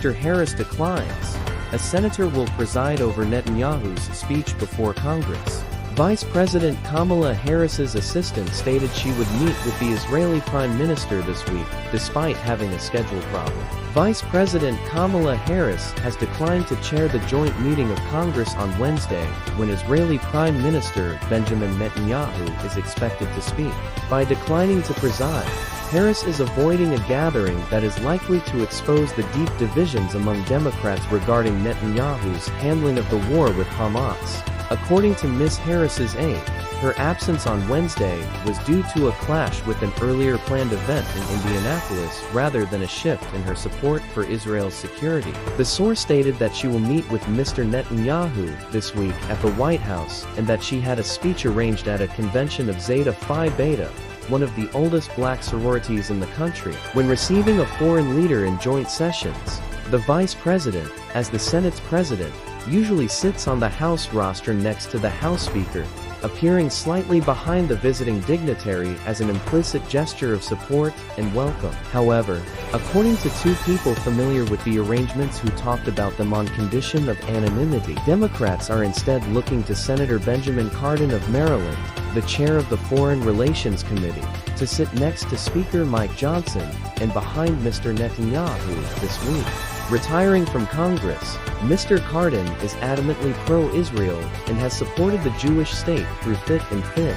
after Harris declines, a senator will preside over Netanyahu's speech before Congress. Vice President Kamala Harris's assistant stated she would meet with the Israeli Prime Minister this week, despite having a schedule problem. Vice President Kamala Harris has declined to chair the joint meeting of Congress on Wednesday, when Israeli Prime Minister Benjamin Netanyahu is expected to speak. By declining to preside, Harris is avoiding a gathering that is likely to expose the deep divisions among Democrats regarding Netanyahu's handling of the war with Hamas. According to Ms. Harris's aide, her absence on Wednesday was due to a clash with an earlier planned event in Indianapolis rather than a shift in her support for Israel's security. The source stated that she will meet with Mr. Netanyahu this week at the White House and that she had a speech arranged at a convention of Zeta Phi Beta, one of the oldest black sororities in the country. When receiving a foreign leader in joint sessions, the vice president, as the Senate's president, usually sits on the House rostrum next to the House Speaker, appearing slightly behind the visiting dignitary as an implicit gesture of support and welcome. However, according to two people familiar with the arrangements who talked about them on condition of anonymity, Democrats are instead looking to Senator Benjamin Cardin of Maryland, the chair of the Foreign Relations Committee, to sit next to Speaker Mike Johnson and behind Mr. Netanyahu this week. Retiring from Congress, Mr. Cardin is adamantly pro-Israel and has supported the Jewish state through thick and thin,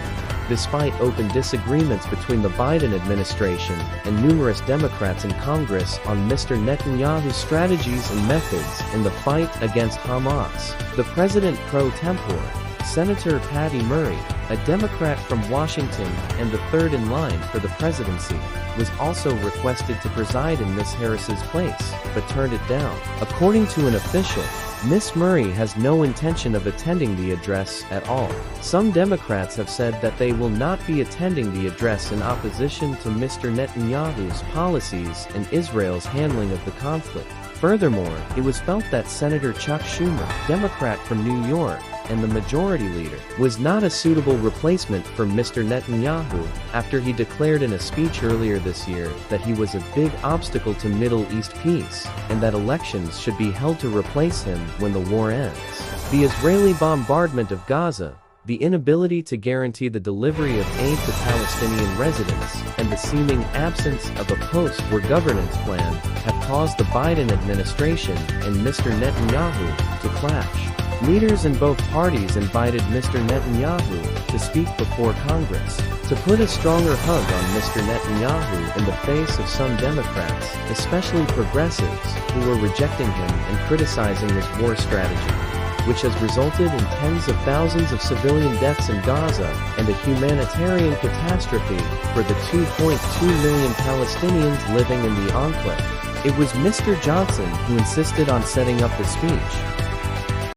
despite open disagreements between the Biden administration and numerous Democrats in Congress on Mr. Netanyahu's strategies and methods in the fight against Hamas. The president pro tempore, Senator Patty Murray, a Democrat from Washington and the third in line for the presidency, was also requested to preside in Ms. Harris's place, but turned it down. According to an official, Ms. Murray has no intention of attending the address at all. Some Democrats have said that they will not be attending the address in opposition to Mr. Netanyahu's policies and Israel's handling of the conflict. Furthermore, it was felt that Senator Chuck Schumer, Democrat from New York, and the majority leader, was not a suitable replacement for Mr. Netanyahu, after he declared in a speech earlier this year that he was a big obstacle to Middle East peace, and that elections should be held to replace him when the war ends. The Israeli bombardment of Gaza, the inability to guarantee the delivery of aid to Palestinian residents, and the seeming absence of a post-war governance plan have caused the Biden administration and Mr. Netanyahu to clash. Leaders in both parties invited Mr. Netanyahu to speak before Congress, to put a stronger hug on Mr. Netanyahu in the face of some Democrats, especially progressives, who were rejecting him and criticizing his war strategy, which has resulted in tens of thousands of civilian deaths in Gaza and a humanitarian catastrophe for the 2.2 million Palestinians living in the enclave. It was Mr. Johnson who insisted on setting up the speech.